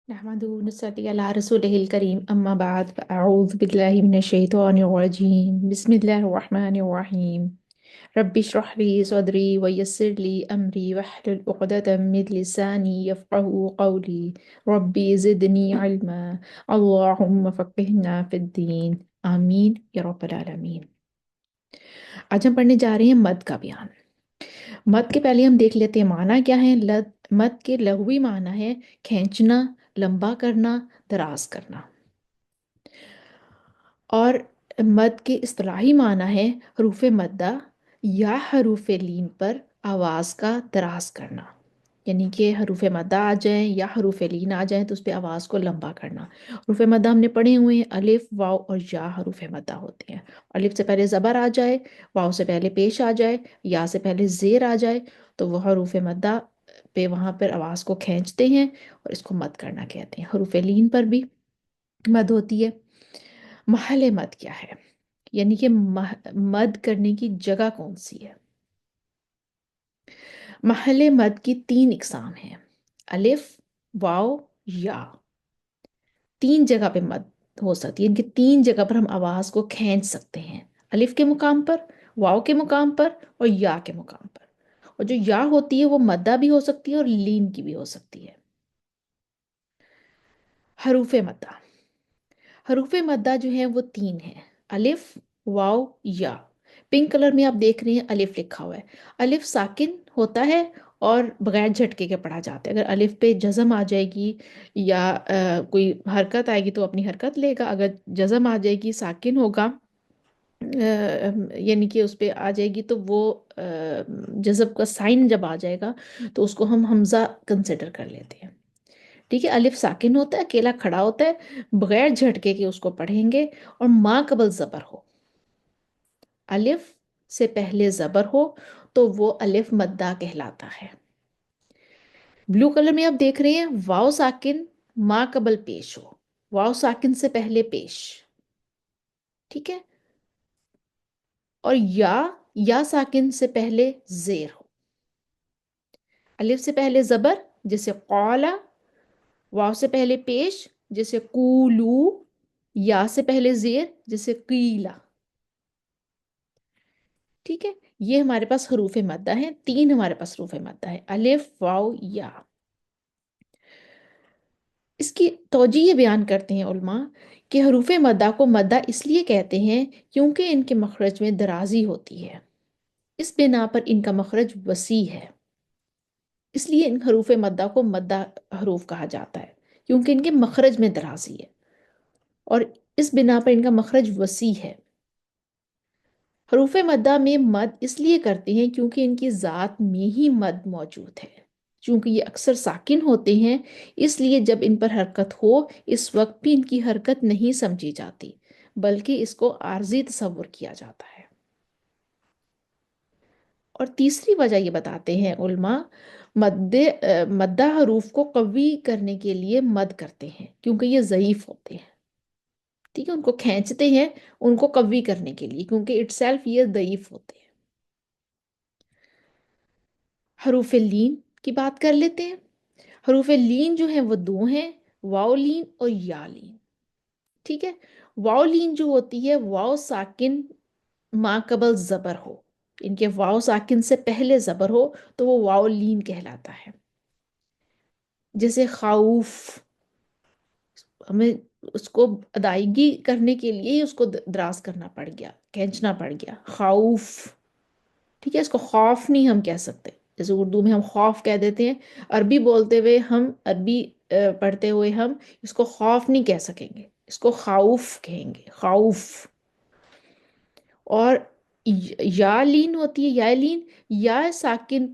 نحمده ونصلي على رسوله الكريم أما بعد فأعوذ بالله من الشيطان الرجيم بسم الله الرحمن الرحيم ربي اشرح لي صدري ويسر لي أمري واحلل عقدة من لساني يفقه قولي ربي زدني علما اللهم فقهنا في الدين آمین یا رب العالمین۔ آج ہم پڑھنے جا رہے ہیں مد کا بیان۔ مد کے پہلے ہم دیکھ لیتے ہیں معنی کیا ہے۔ مد کے لغوی معنی ہے کھینچنا، لمبا کرنا، دراز کرنا۔ اور مد کے اصطلاحی معنی ہے حروف مدہ یا حروف لین پر آواز کا دراز کرنا، یعنی کہ حروف مدہ آ جائیں یا حروف لین آ جائیں تو اس پہ آواز کو لمبا کرنا۔ حروف مدہ ہم نے پڑھے ہوئے ہیں، الف، واو اور یا حروف مدہ ہوتے ہیں۔ الف سے پہلے زبر آ جائے، واو سے پہلے پیش آ جائے، یا سے پہلے زیر آ جائے تو وہ حروف مدہ پہ وہاں پر آواز کو کھینچتے ہیں اور اس کو مد کرنا کہتے ہیں۔ حروف لین پر بھی مد ہوتی ہے۔ محل مد کیا ہے، یعنی کہ مد کرنے کی جگہ کون سی ہے؟ محل مد کی تین اقسام ہیں، الف، واو، یا۔ تین جگہ پہ مد ہو سکتی ہے، ان کی تین جگہ پر ہم آواز کو کھینچ سکتے ہیں، الف کے مقام پر، واو کے مقام پر اور یا کے مقام پر۔ اور جو یا ہوتی ہے وہ مدہ بھی ہو سکتی ہے اور لین کی بھی ہو سکتی ہے۔ حروف مدہ، حروف مدہ جو ہیں وہ تین ہیں، الف، واو، یا۔ پنک کلر میں آپ دیکھ رہے ہیں الف لکھا ہوا ہے۔ الف ساکن ہوتا ہے اور بغیر جھٹکے کے پڑھا جاتا ہے۔ اگر الف پہ جزم آ جائے گی یا کوئی حرکت آئے گی تو اپنی حرکت لے گا، اگر جزم آ جائے گی ساکن ہوگا، یعنی کہ اس پہ آ جائے گی تو وہ جزم کا سائن جب آ جائے گا تو اس کو ہم حمزہ کنسیڈر کر لیتے ہیں۔ ٹھیک ہے، الف ساکن ہوتا ہے، اکیلا کھڑا ہوتا ہے، بغیر جھٹکے کے اس کو پڑھیں گے، اور ما قبل زبر ہو، الف سے پہلے زبر ہو تو وہ الف مدہ کہلاتا ہے۔ بلو کلر میں آپ دیکھ رہے ہیں واو ساکن، ما قبل پیش ہو، واو ساکن سے پہلے پیش، ٹھیک ہے، اور یا ساکن سے پہلے زیر ہو، الف سے پہلے زبر جیسے قولا، واو سے پہلے پیش جیسے قولو، یا سے پہلے زیر جیسے قیلا۔ ٹھیک ہے، یہ ہمارے پاس حروف مدہ ہیں، تین ہمارے پاس حروف مدہ ہے، الف، واو، یا۔ اس کی توجہ یہ بیان کرتے ہیں علماء کہ حروف مدہ کو مدہ اس لیے کہتے ہیں کیونکہ ان کے مخرج میں درازی ہوتی ہے، اس بنا پر ان کا مخرج وسیع ہے، اس لیے ان حروف مدہ کو مدہ حروف کہا جاتا ہے کیونکہ ان کے مخرج میں درازی ہے اور اس بنا پر ان کا مخرج وسیع ہے۔ حروف مدہ میں مد اس لیے کرتے ہیں کیونکہ ان کی ذات میں ہی مد موجود ہے، چونکہ یہ اکثر ساکن ہوتے ہیں، اس لیے جب ان پر حرکت ہو اس وقت بھی ان کی حرکت نہیں سمجھی جاتی بلکہ اس کو عارضی تصور کیا جاتا ہے۔ اور تیسری وجہ یہ بتاتے ہیں علماء، مدہ حروف کو قوی کرنے کے لیے مد کرتے ہیں کیونکہ یہ ضعیف ہوتے ہیں، ٹھیک ہے، ان کو کھینچتے ہیں ان کو قوی کرنے کے لیے کیونکہ اٹ سیلف یہ ضعیف ہوتے ہیں۔ حروف لین کی بات کر لیتے ہیں۔ حروف لین جو ہیں وہ دو ہیں، واو لین اور یا لین، ٹھیک ہے۔ واو لین جو ہوتی ہے واو ساکن ما قبل زبر ہو، ان کے واو ساکن سے پہلے زبر ہو تو وہ واو لین کہلاتا ہے، جیسے خوف، ہمیں اس کو ادائیگی کرنے کے لیے ہی اس کو دراز کرنا پڑ گیا، کھینچنا پڑ گیا، خوف، ٹھیک ہے، اس کو خوف نہیں ہم کہہ سکتے، جیسے اردو میں ہم خوف کہہ دیتے ہیں، عربی بولتے ہوئے ہم عربی پڑھتے ہوئے ہم اس کو خوف نہیں کہہ سکیں گے، اس کو خوف کہیں گے، خوف۔ اور یا لین ہوتی ہے، یا لین، یا ساکن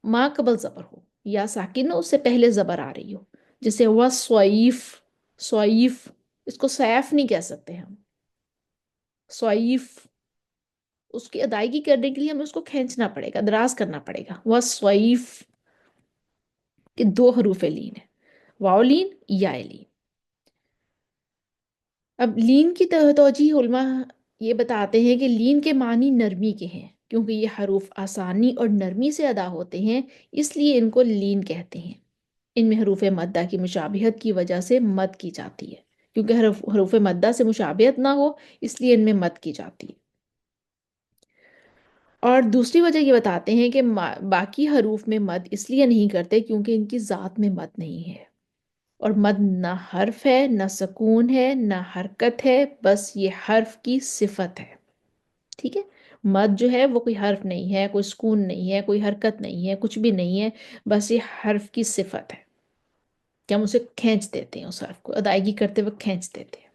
ما قبل زبر ہو، یا ساکن ہو اس سے پہلے زبر آ رہی ہو، جیسے ہوا سوئیف، سوئیف، اس کو سیف نہیں کہہ سکتے ہم، سوئیف، اس کی ادائیگی کرنے کے لیے ہمیں اس کو کھینچنا پڑے گا، دراز کرنا پڑے گا، وہ سوئیف کے دو حروف لین ہے، واو لین، یا لین۔ اب لین کی توجیہ علماء یہ بتاتے ہیں کہ لین کے معنی نرمی کے ہیں، کیونکہ یہ حروف آسانی اور نرمی سے ادا ہوتے ہیں اس لیے ان کو لین کہتے ہیں۔ ان میں حروف مدہ کی مشابہت کی وجہ سے مد کی جاتی ہے، کیونکہ حروف مدہ سے مشابہت نہ ہو اس لیے ان میں مد کی جاتی ہے۔ اور دوسری وجہ یہ بتاتے ہیں کہ باقی حروف میں مد اس لیے نہیں کرتے کیونکہ ان کی ذات میں مد نہیں ہے، اور مد نہ حرف ہے نہ سکون ہے نہ حرکت ہے، بس یہ حرف کی صفت ہے۔ ٹھیک ہے، مد جو ہے وہ کوئی حرف نہیں ہے، کوئی سکون نہیں ہے، کوئی حرکت نہیں ہے، کچھ بھی نہیں ہے، بس یہ حرف کی صفت ہے کہ ہم اسے کھینچ دیتے ہیں، اس حرف کو ادائیگی کرتے وقت کھینچ دیتے ہیں۔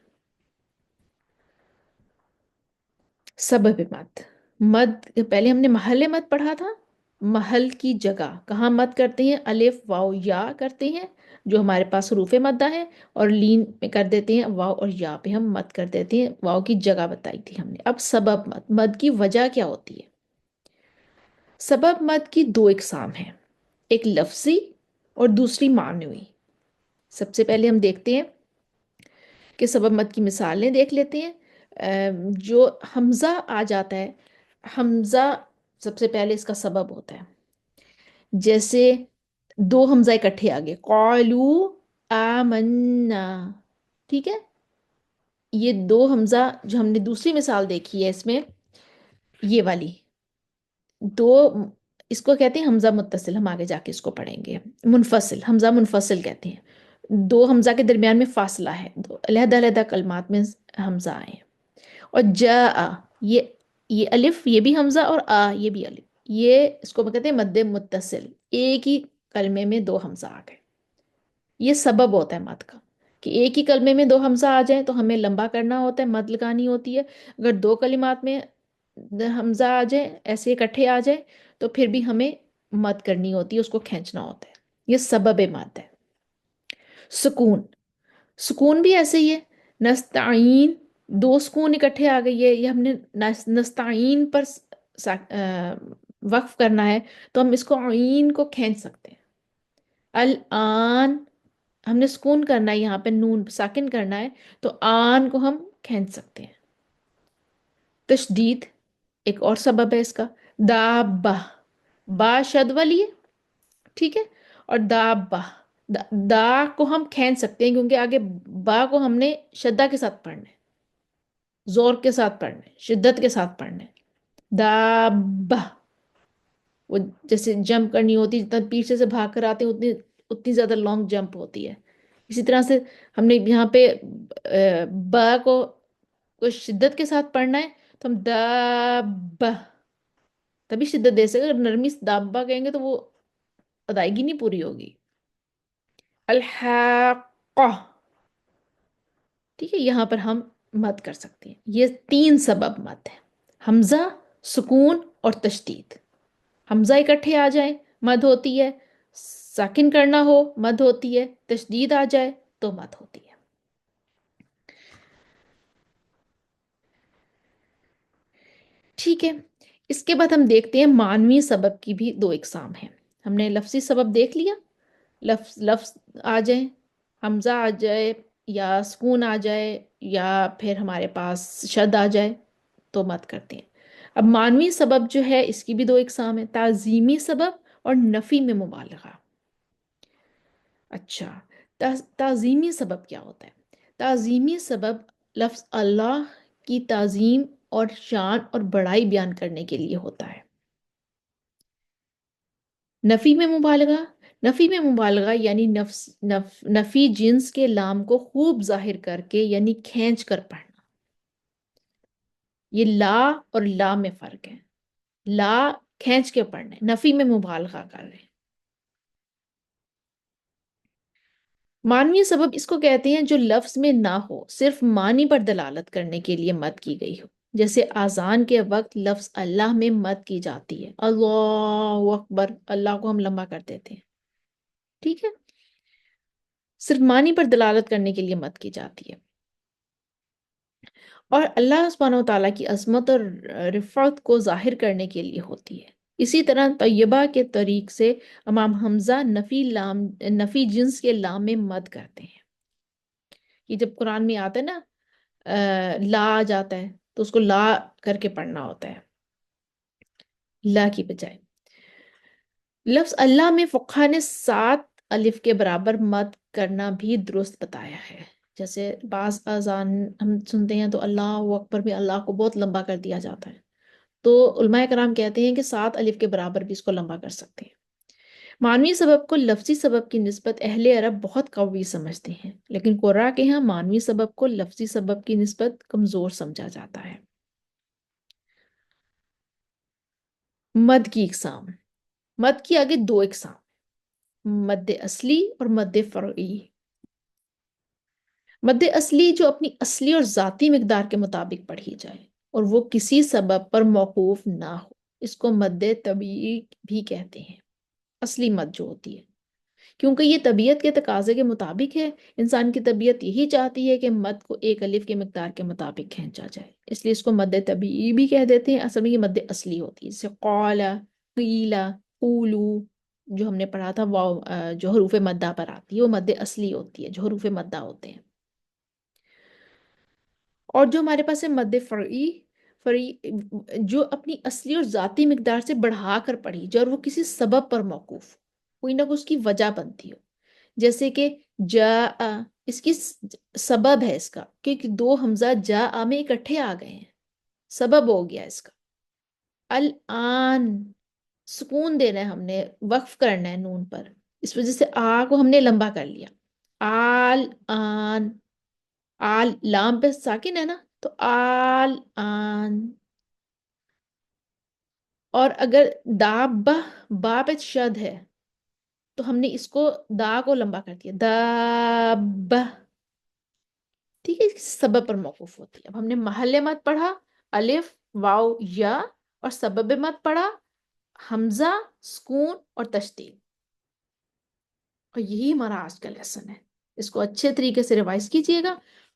سبب مد، مد پہلے ہم نے محل مد پڑھا تھا، محل کی جگہ کہاں مد کرتے ہیں، الف واو یا کرتے ہیں جو ہمارے پاس حروف مدہ ہے، اور لین میں کر دیتے ہیں واو اور یا پہ ہم مد کر دیتے ہیں، واو کی جگہ بتائی تھی ہم نے۔ اب سبب مد، مد کی وجہ کیا ہوتی ہے؟ سبب مد کی دو اقسام ہیں، ایک لفظی اور دوسری معنوی۔ سب سے پہلے ہم دیکھتے ہیں کہ سبب مد کی مثالیں دیکھ لیتے ہیں۔ جو حمزہ آ جاتا ہے، حمزہ سب سے پہلے اس کا سبب ہوتا ہے، جیسے دو حمزہ اکٹھے آ گئے، قالو آمنا، ٹھیک ہے، یہ دو حمزہ جو ہم نے دوسری مثال دیکھی ہے اس میں، یہ والی دو، اس کو کہتے ہیں حمزہ متصل، ہم آگے جا کے اس کو پڑھیں گے، منفصل، حمزہ منفصل کہتے ہیں، دو حمزہ کے درمیان میں فاصلہ ہے، دو علیحدہ علیحدہ کلمات میں حمزہ آئے ہیں۔ اور جاء، یہ یہ الف یہ بھی حمزہ، اور آ یہ بھی الف، یہ اس کو کہتے ہیں مد متصل، ایک ہی کلمے میں دو حمزہ آ گئے، یہ سبب ہوتا ہے مد کا، کہ ایک ہی کلمے میں دو حمزہ آ جائیں تو ہمیں لمبا کرنا ہوتا ہے، مد لگانی ہوتی ہے۔ اگر دو کلمات میں حمزہ آ جائے، ایسے اکٹھے آ جائے، تو پھر بھی ہمیں مد کرنی ہوتی ہے، اس کو کھینچنا ہوتا ہے، یہ سبب مد ہے۔ سکون، سکون بھی ایسے ہی ہے، نستعین، دو سکون اکٹھے آ گئی ہے، یہ ہم نے نستعین پر وقف کرنا ہے، تو ہم اس کو عین کو کھینچ سکتے ہیں۔ الآن، ہم نے سکون کرنا ہے، یہاں پہ نون ساکن کرنا ہے، تو آن کو ہم کھینچ سکتے ہیں۔ تشدید ایک اور سبب ہے اس کا، دابہ، با شد والی ہے، ٹھیک ہے، اور دابہ، دا کو ہم کھینچ سکتے ہیں کیونکہ آگے با کو ہم نے شدہ کے ساتھ پڑھنا ہے، زور کے ساتھ پڑھنا ہے، شدت کے ساتھ پڑھنا ہے۔ دابہ، وہ جیسے جمپ کرنی ہوتی ہے، جتنا پیچھے سے بھاگ کر آتے ہیں اتنی زیادہ لانگ جمپ ہوتی ہے، اسی طرح سے ہم نے یہاں پہ با کو شدت کے ساتھ پڑھنا ہے، تو ہم دابہ، تبھی شدت دے سکے، اگر نرمی سے دابہ کہیں گے تو وہ ادائیگی نہیں پوری ہوگی۔ الحاقہ، ٹھیک ہے، یہاں پر ہم مد کر سکتے ہیں۔ یہ تین سبب مد ہے، حمزہ، سکون اور تشدید۔ حمزہ اکٹھے آ جائیں مد ہوتی ہے، ساکن کرنا ہو مد ہوتی ہے، تشدید آ جائے تو مد ہوتی ہے۔ ٹھیک ہے، اس کے بعد ہم دیکھتے ہیں معنوی سبب کی بھی دو اقسام ہیں۔ ہم نے لفظی سبب دیکھ لیا، لفظ آ جائے، حمزہ آ جائے یا سکون آ جائے یا پھر ہمارے پاس شد آ جائے تو مد کرتے ہیں۔ اب معنوی سبب جو ہے اس کی بھی دو اقسام ہیں، تعظیمی سبب اور نفی میں مبالغہ۔ اچھا، تعظیمی سبب کیا ہوتا ہے؟ تعظیمی سبب لفظ اللہ کی تعظیم اور شان اور بڑائی بیان کرنے کے لیے ہوتا ہے۔ نفی میں مبالغہ، نفی میں مبالغہ یعنی نفی جنس کے لام کو خوب ظاہر کر کے یعنی کھینچ کر پڑھنا۔ یہ لا اور لا میں فرق ہے، لا کھینچ کے پڑھنا ہے، نفی میں مبالغہ کر رہے ہیں۔ معنوی سبب اس کو کہتے ہیں جو لفظ میں نہ ہو، صرف معنی پر دلالت کرنے کے لیے مد کی گئی ہو، جیسے اذان کے وقت لفظ اللہ میں مد کی جاتی ہے، اللہ اکبر، اللہ کو ہم لمبا کر دیتے ہیں، ٹھیک ہے، صرف معنی پر دلالت کرنے کے لیے مد کی جاتی ہے، اور اللہ سبحانہ و تعالیٰ کی عظمت اور رفعت کو ظاہر کرنے کے لیے ہوتی ہے۔ اسی طرح طیبہ کے طریق سے امام حمزہ نفی جنس کے لام میں مد کرتے ہیں۔ یہ جب قرآن میں آتا ہے نا لا آ جاتا ہے تو اس کو لا کر کے پڑھنا ہوتا ہے، لا کی بجائے۔ لفظ اللہ میں فقہ نے 7 الف کے برابر مد کرنا بھی درست بتایا ہے. جیسے بعض اذان ہم سنتے ہیں تو اللہ اکبر بھی اللہ کو بہت لمبا کر دیا جاتا ہے. تو علماء کرام کہتے ہیں کہ 7 الف کے برابر بھی اس کو لمبا کر سکتے ہیں. معنوی سبب کو لفظی سبب کی نسبت اہل عرب بہت قوی سمجھتے ہیں، لیکن قرا کے ہاں معنوی سبب کو لفظی سبب کی نسبت کمزور سمجھا جاتا ہے. مد کی اقسام. مد کی آگے 2 اقسام: مد اصلی اور مد فرعی. مد اصلی جو اپنی اصلی اور ذاتی مقدار کے مطابق پڑھی جائے اور وہ کسی سبب پر موقوف نہ ہو، اس کو مد طبیعی بھی کہتے ہیں. اصلی مد جو ہوتی ہے، کیونکہ یہ طبیعت کے تقاضے کے مطابق ہے. انسان کی طبیعت یہی چاہتی ہے کہ مد کو ایک الف کے مقدار کے مطابق کھینچا جائے، اس لیے اس کو مد طبیعی بھی کہہ دیتے ہیں. اصل میں یہ مد اصلی ہوتی ہے، جیسے قال، قیل، قولو جو ہم نے پڑھا تھا، واو جو حروف مدہ پر آتی ہے وہ مد اصلی ہوتی ہے، جو حروف مدہ ہوتے ہیں. اور جو ہمارے پاس ہے مد فرعی، فرعی جو اپنی اصلی اور ذاتی مقدار سے بڑھا کر پڑھی جائے اور وہ کسی سبب پر موقوف ہو، کوئی نہ کوئی اس کی وجہ بنتی ہو. جیسے کہ جا، اس کی سبب ہے اس کا کہ 2 حمزہ جا میں اکٹھے آ گئے ہیں، سبب ہو گیا اس کا. الآن سکون دینا ہے، ہم نے وقف کرنا ہے نون پر، اس وجہ سے آ کو ہم نے لمبا کر لیا. آل آن، آل لام پہ ساکن ہے نا، تو آل آن. اور اگر دابہ با پہ شد ہے تو ہم نے اس کو دا کو لمبا کر دیا، دابہ. ٹھیک ہے، اس سبب پر موقوف ہوتی ہے. اب ہم نے محل مد پڑھا الف واو یا، اور سبب مد پڑھا حمزہ سکون اور تشدید. اور یہی ہمارا آج کا لیسن ہے. اس کو اچھے طریقے سے ریوائز کیجئے گا،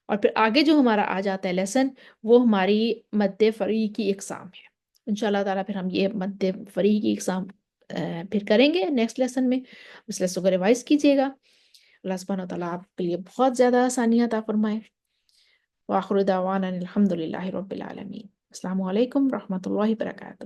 اور پھر آگے جو ہمارا آ جاتا ہے لیسن وہ ہماری مد فرعی کی اقسام ہے. انشاءاللہ تعالیٰ پھر ہم یہ مد فرعی کی اقسام پھر کریں گے نیکسٹ لیسن میں. اس لیسن کو ریوائز کیجئے گا. اللہ سبحانہ وتعالیٰ آپ کے لیے بہت زیادہ آسانیاں عطا فرمائے. وآخر دعوانا الحمد للہ رب العالمین. السلام علیکم ورحمۃ اللہ وبرکاتہ.